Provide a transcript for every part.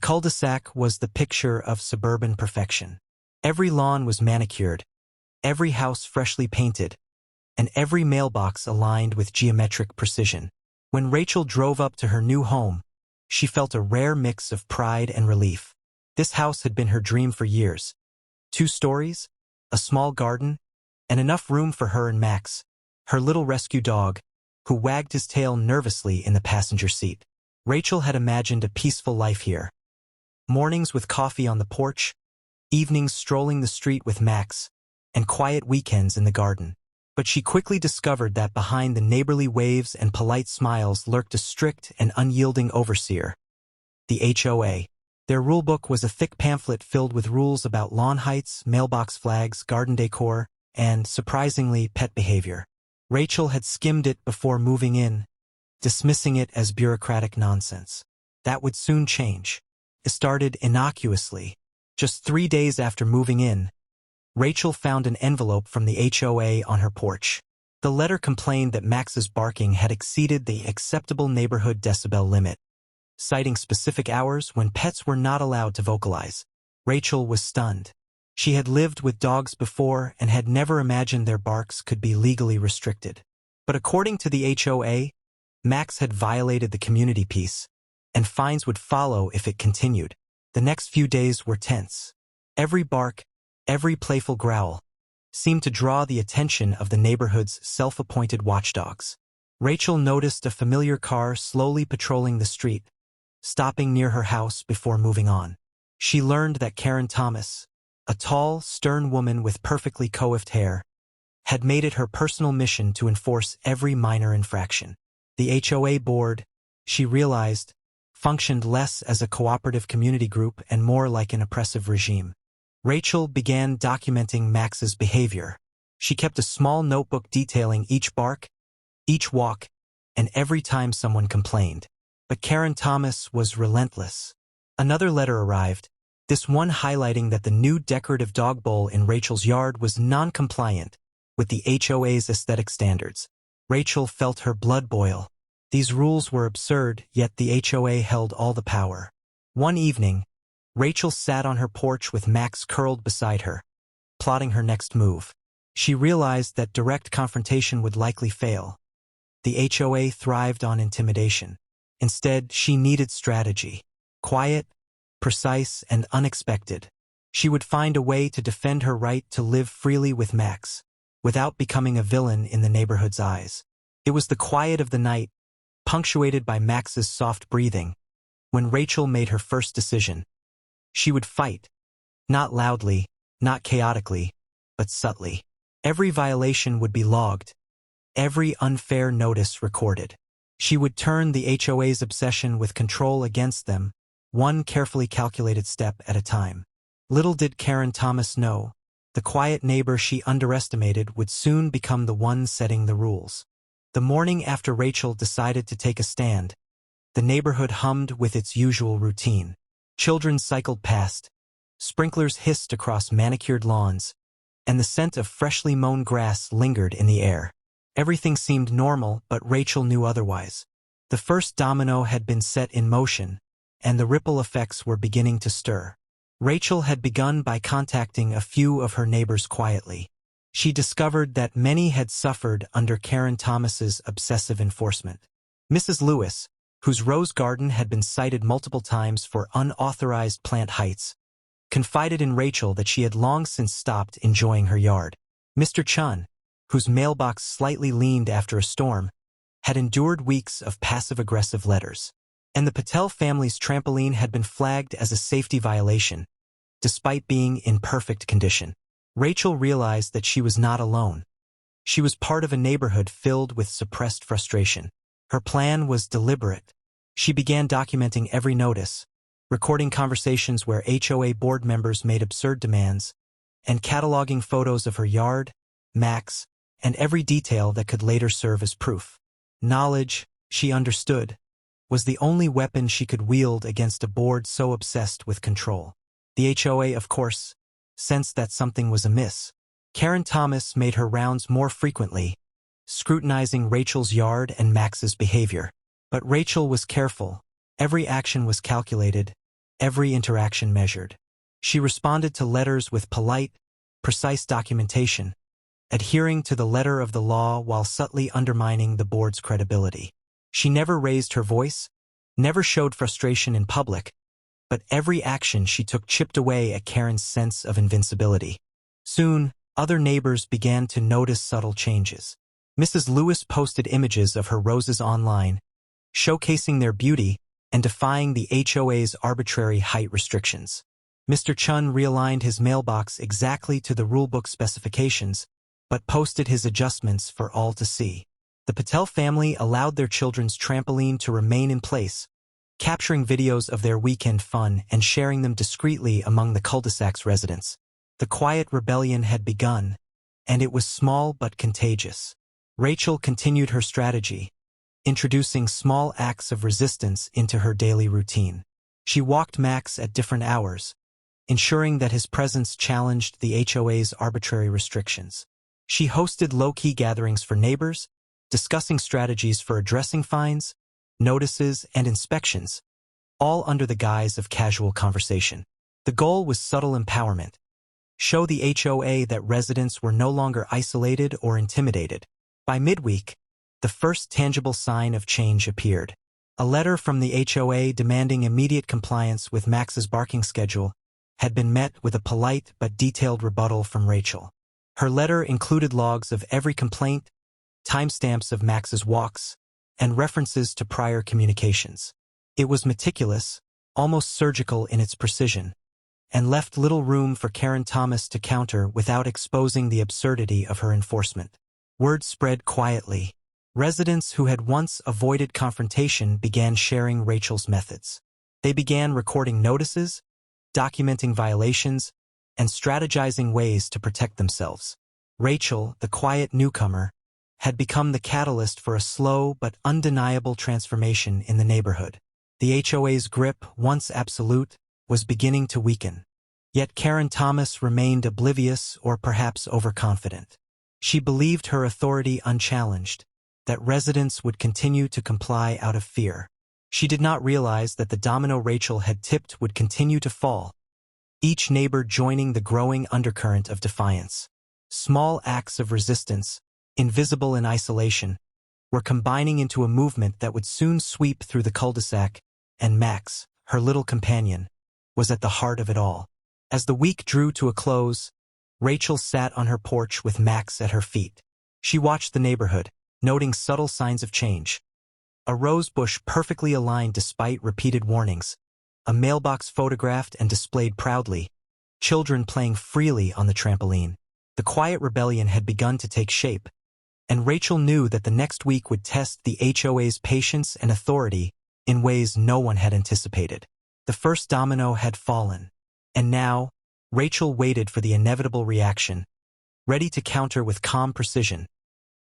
cul-de-sac was the picture of suburban perfection. Every lawn was manicured, every house freshly painted, and every mailbox aligned with geometric precision. When Rachel drove up to her new home, she felt a rare mix of pride and relief. This house had been her dream for years. 2 stories, a small garden, and enough room for her and Max, her little rescue dog, who wagged his tail nervously in the passenger seat. Rachel had imagined a peaceful life here. Mornings with coffee on the porch, evenings strolling the street with Max, and quiet weekends in the garden. But she quickly discovered that behind the neighborly waves and polite smiles lurked a strict and unyielding overseer, the HOA. Their rulebook was a thick pamphlet filled with rules about lawn heights, mailbox flags, garden decor, and, surprisingly, pet behavior. Rachel had skimmed it before moving in, dismissing it as bureaucratic nonsense. That would soon change. It started innocuously. Just 3 days after moving in, Rachel found an envelope from the HOA on her porch. The letter complained that Max's barking had exceeded the acceptable neighborhood decibel limit, citing specific hours when pets were not allowed to vocalize. Rachel was stunned. She had lived with dogs before and had never imagined their barks could be legally restricted. But according to the HOA, Max had violated the community peace, and fines would follow if it continued. The next few days were tense. Every bark, every playful growl, seemed to draw the attention of the neighborhood's self-appointed watchdogs. Rachel noticed a familiar car slowly patrolling the street, stopping near her house before moving on. She learned that Karen Thomas, a tall, stern woman with perfectly coiffed hair, had made it her personal mission to enforce every minor infraction. The HOA board, she realized, functioned less as a cooperative community group and more like an oppressive regime. Rachel began documenting Max's behavior. She kept a small notebook detailing each bark, each walk, and every time someone complained. But Karen Thomas was relentless. Another letter arrived, this one highlighting that the new decorative dog bowl in Rachel's yard was non-compliant with the HOA's aesthetic standards. Rachel felt her blood boil. These rules were absurd, yet the HOA held all the power. One evening, Rachel sat on her porch with Max curled beside her, plotting her next move. She realized that direct confrontation would likely fail. The HOA thrived on intimidation. Instead, she needed strategy. Quiet, precise, and unexpected. She would find a way to defend her right to live freely with Max, without becoming a villain in the neighborhood's eyes. It was the quiet of the night, punctuated by Max's soft breathing, when Rachel made her first decision. She would fight, not loudly, not chaotically, but subtly. Every violation would be logged, every unfair notice recorded. She would turn the HOA's obsession with control against them, one carefully calculated step at a time. Little did Karen Thomas know, the quiet neighbor she underestimated would soon become the one setting the rules. The morning after Rachel decided to take a stand, the neighborhood hummed with its usual routine. Children cycled past, sprinklers hissed across manicured lawns, and the scent of freshly mown grass lingered in the air. Everything seemed normal, but Rachel knew otherwise. The first domino had been set in motion, and the ripple effects were beginning to stir. Rachel had begun by contacting a few of her neighbors quietly. She discovered that many had suffered under Karen Thomas's obsessive enforcement. Mrs. Lewis, whose rose garden had been cited multiple times for unauthorized plant heights, confided in Rachel that she had long since stopped enjoying her yard. Mr. Chun, whose mailbox slightly leaned after a storm, had endured weeks of passive-aggressive letters. And the Patel family's trampoline had been flagged as a safety violation, despite being in perfect condition. Rachel realized that she was not alone. She was part of a neighborhood filled with suppressed frustration. Her plan was deliberate. She began documenting every notice, recording conversations where HOA board members made absurd demands, and cataloging photos of her yard, Max, and every detail that could later serve as proof. Knowledge, she understood, was the only weapon she could wield against a board so obsessed with control. The HOA, of course, sensed that something was amiss. Karen Thomas made her rounds more frequently, scrutinizing Rachel's yard and Max's behavior. But Rachel was careful. Every action was calculated, every interaction measured. She responded to letters with polite, precise documentation, adhering to the letter of the law while subtly undermining the board's credibility. She never raised her voice, never showed frustration in public, but every action she took chipped away at Karen's sense of invincibility. Soon, other neighbors began to notice subtle changes. Mrs. Lewis posted images of her roses online, showcasing their beauty and defying the HOA's arbitrary height restrictions. Mr. Chun realigned his mailbox exactly to the rulebook specifications, but posted his adjustments for all to see. The Patel family allowed their children's trampoline to remain in place, capturing videos of their weekend fun and sharing them discreetly among the cul-de-sac's residents. The quiet rebellion had begun, and it was small but contagious. Rachel continued her strategy, introducing small acts of resistance into her daily routine. She walked Max at different hours, ensuring that his presence challenged the HOA's arbitrary restrictions. She hosted low-key gatherings for neighbors, discussing strategies for addressing fines, notices, and inspections, all under the guise of casual conversation. The goal was subtle empowerment. Show the HOA that residents were no longer isolated or intimidated. By midweek, the first tangible sign of change appeared. A letter from the HOA demanding immediate compliance with Max's barking schedule had been met with a polite but detailed rebuttal from Rachel. Her letter included logs of every complaint, timestamps of Max's walks, and references to prior communications. It was meticulous, almost surgical in its precision, and left little room for Karen Thomas to counter without exposing the absurdity of her enforcement. Word spread quietly. Residents who had once avoided confrontation began sharing Rachel's methods. They began recording notices, documenting violations, and strategizing ways to protect themselves. Rachel, the quiet newcomer, had become the catalyst for a slow but undeniable transformation in the neighborhood. The HOA's grip, once absolute, was beginning to weaken. Yet Karen Thomas remained oblivious or perhaps overconfident. She believed her authority unchallenged, that residents would continue to comply out of fear. She did not realize that the domino Rachel had tipped would continue to fall, each neighbor joining the growing undercurrent of defiance. Small acts of resistance, invisible in isolation, were combining into a movement that would soon sweep through the cul-de-sac, and Max, her little companion, was at the heart of it all. As the week drew to a close, Rachel sat on her porch with Max at her feet. She watched the neighborhood, noting subtle signs of change. A rose bush perfectly aligned despite repeated warnings, a mailbox photographed and displayed proudly, children playing freely on the trampoline. The quiet rebellion had begun to take shape, and Rachel knew that the next week would test the HOA's patience and authority in ways no one had anticipated. The first domino had fallen, and now, Rachel waited for the inevitable reaction, ready to counter with calm precision,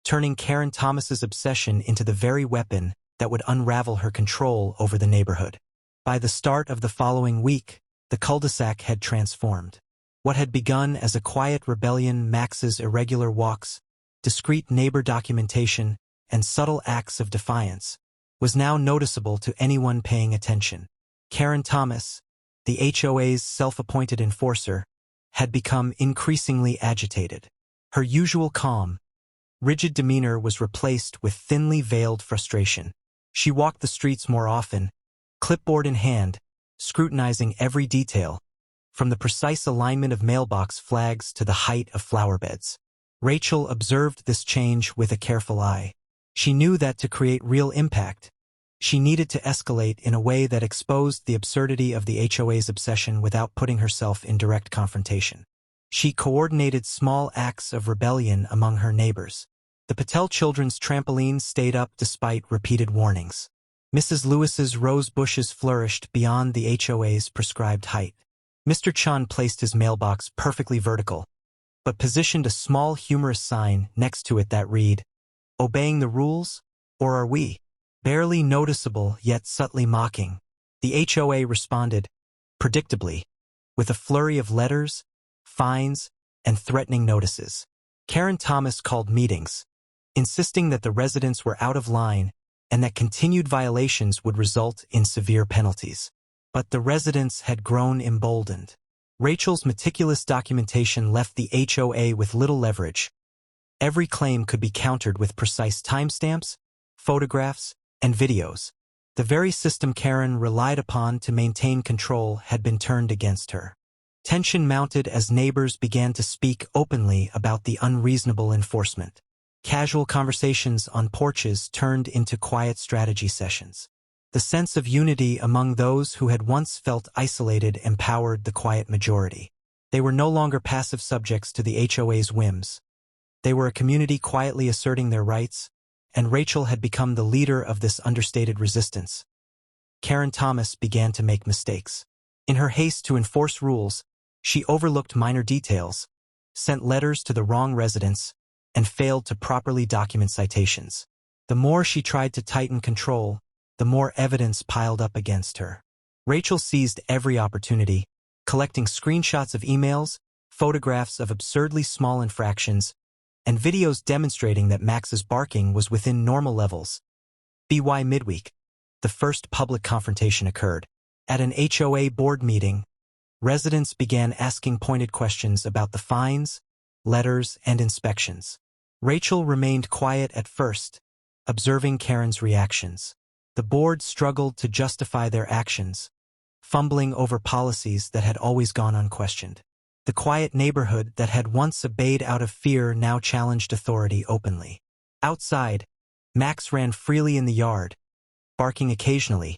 turning Karen Thomas's obsession into the very weapon that would unravel her control over the neighborhood. By the start of the following week, the cul-de-sac had transformed. What had begun as a quiet rebellion, Max's irregular walks, discreet neighbor documentation, and subtle acts of defiance, was now noticeable to anyone paying attention. Karen Thomas, the HOA's self-appointed enforcer, had become increasingly agitated. Her usual calm, rigid demeanor was replaced with thinly veiled frustration. She walked the streets more often, clipboard in hand, scrutinizing every detail, from the precise alignment of mailbox flags to the height of flower beds. Rachel observed this change with a careful eye. She knew that to create real impact, she needed to escalate in a way that exposed the absurdity of the HOA's obsession without putting herself in direct confrontation. She coordinated small acts of rebellion among her neighbors. The Patel children's trampoline stayed up despite repeated warnings. Mrs. Lewis's rose bushes flourished beyond the HOA's prescribed height. Mr. Chun placed his mailbox perfectly vertical, but positioned a small humorous sign next to it that read, "Obeying the rules, or are we?" Barely noticeable yet subtly mocking. The HOA responded, predictably, with a flurry of letters, fines, and threatening notices. Karen Thomas called meetings, insisting that the residents were out of line and that continued violations would result in severe penalties. But the residents had grown emboldened. Rachel's meticulous documentation left the HOA with little leverage. Every claim could be countered with precise timestamps, photographs, and videos. The very system Karen relied upon to maintain control had been turned against her. Tension mounted as neighbors began to speak openly about the unreasonable enforcement. Casual conversations on porches turned into quiet strategy sessions. The sense of unity among those who had once felt isolated empowered the quiet majority. They were no longer passive subjects to the HOA's whims. They were a community quietly asserting their rights, and Rachel had become the leader of this understated resistance. Karen Thomas began to make mistakes. In her haste to enforce rules, she overlooked minor details, sent letters to the wrong residents, and failed to properly document citations. The more she tried to tighten control, the more evidence piled up against her. Rachel seized every opportunity, collecting screenshots of emails, photographs of absurdly small infractions, and videos demonstrating that Max's barking was within normal levels. By midweek, the first public confrontation occurred. At an HOA board meeting, residents began asking pointed questions about the fines, letters, and inspections. Rachel remained quiet at first, observing Karen's reactions. The board struggled to justify their actions, fumbling over policies that had always gone unquestioned. The quiet neighborhood that had once obeyed out of fear now challenged authority openly. Outside, Max ran freely in the yard, barking occasionally,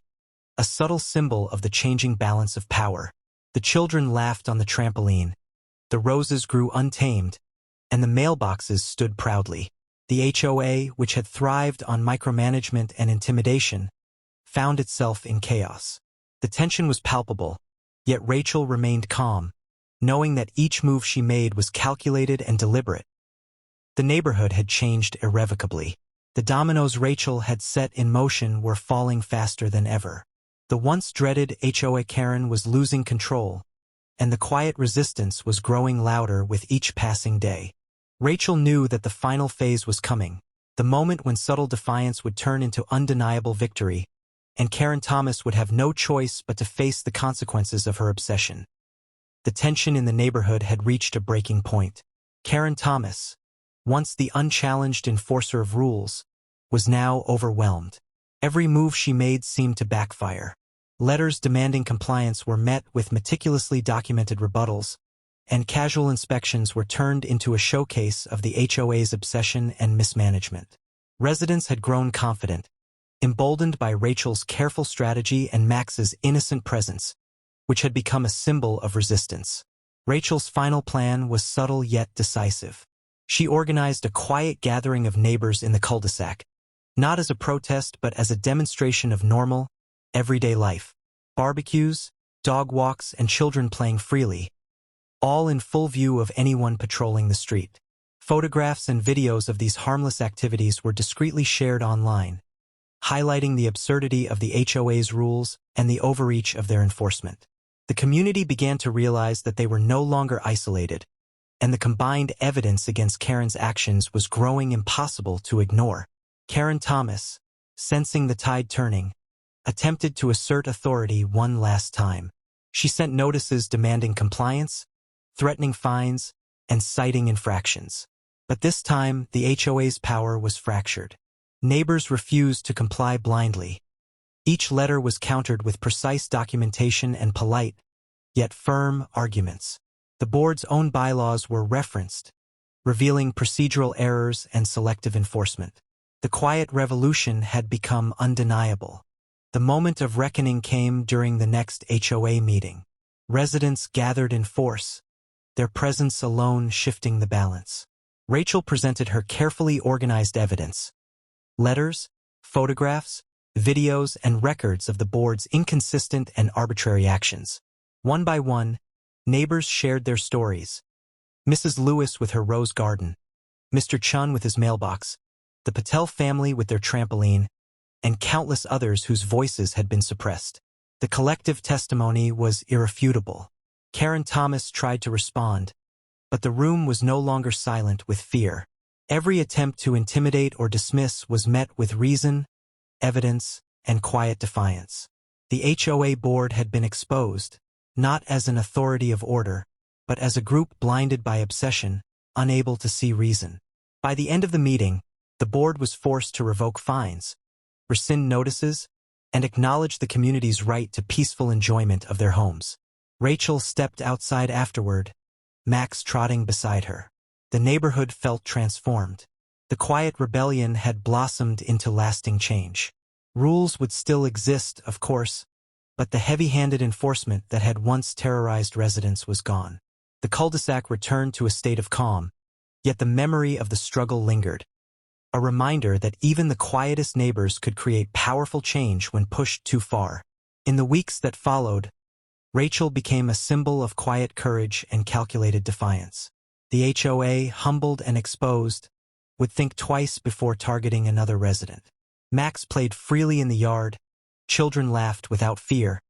a subtle symbol of the changing balance of power. The children laughed on the trampoline, the roses grew untamed, and the mailboxes stood proudly. The HOA, which had thrived on micromanagement and intimidation, found itself in chaos. The tension was palpable, yet Rachel remained calm, knowing that each move she made was calculated and deliberate. The neighborhood had changed irrevocably. The dominoes Rachel had set in motion were falling faster than ever. The once dreaded HOA Karen was losing control, and the quiet resistance was growing louder with each passing day. Rachel knew that the final phase was coming, the moment when subtle defiance would turn into undeniable victory, and Karen Thomas would have no choice but to face the consequences of her obsession. The tension in the neighborhood had reached a breaking point. Karen Thomas, once the unchallenged enforcer of rules, was now overwhelmed. Every move she made seemed to backfire. Letters demanding compliance were met with meticulously documented rebuttals, and casual inspections were turned into a showcase of the HOA's obsession and mismanagement. Residents had grown confident, emboldened by Rachel's careful strategy and Max's innocent presence, which had become a symbol of resistance. Rachel's final plan was subtle yet decisive. She organized a quiet gathering of neighbors in the cul-de-sac, not as a protest but as a demonstration of normal, everyday life. Barbecues, dog walks, and children playing freely, all in full view of anyone patrolling the street. Photographs and videos of these harmless activities were discreetly shared online, highlighting the absurdity of the HOA's rules and the overreach of their enforcement. The community began to realize that they were no longer isolated, and the combined evidence against Karen's actions was growing impossible to ignore. Karen Thomas, sensing the tide turning, attempted to assert authority one last time. She sent notices demanding compliance, threatening fines, and citing infractions. But this time, the HOA's power was fractured. Neighbors refused to comply blindly. Each letter was countered with precise documentation and polite, yet firm, arguments. The board's own bylaws were referenced, revealing procedural errors and selective enforcement. The quiet revolution had become undeniable. The moment of reckoning came during the next HOA meeting. Residents gathered in force, their presence alone shifting the balance. Rachel presented her carefully organized evidence: letters, photographs, videos, and records of the board's inconsistent and arbitrary actions. One by one, neighbors shared their stories. Mrs. Lewis with her rose garden, Mr. Chun with his mailbox, the Patel family with their trampoline, and countless others whose voices had been suppressed. The collective testimony was irrefutable. Karen Thomas tried to respond, but the room was no longer silent with fear. Every attempt to intimidate or dismiss was met with reason, evidence, and quiet defiance. The HOA board had been exposed, not as an authority of order, but as a group blinded by obsession, unable to see reason. By the end of the meeting, the board was forced to revoke fines, rescind notices, and acknowledge the community's right to peaceful enjoyment of their homes. Rachel stepped outside afterward, Max trotting beside her. The neighborhood felt transformed. The quiet rebellion had blossomed into lasting change. Rules would still exist, of course, but the heavy-handed enforcement that had once terrorized residents was gone. The cul-de-sac returned to a state of calm, yet the memory of the struggle lingered, a reminder that even the quietest neighbors could create powerful change when pushed too far. In the weeks that followed, Rachel became a symbol of quiet courage and calculated defiance. The HOA, humbled and exposed, would think twice before targeting another resident. Max played freely in the yard, children laughed without fear,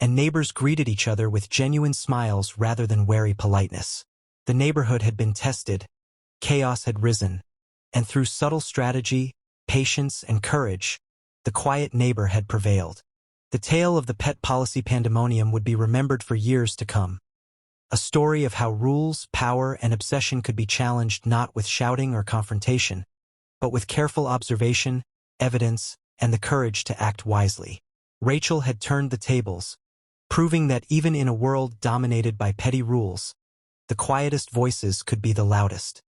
and neighbors greeted each other with genuine smiles rather than wary politeness. The neighborhood had been tested, chaos had risen, and through subtle strategy, patience, and courage, the quiet neighbor had prevailed. The tale of the pet policy pandemonium would be remembered for years to come. A story of how rules, power, and obsession could be challenged not with shouting or confrontation, but with careful observation, evidence, and the courage to act wisely. Rachel had turned the tables, proving that even in a world dominated by petty rules, the quietest voices could be the loudest.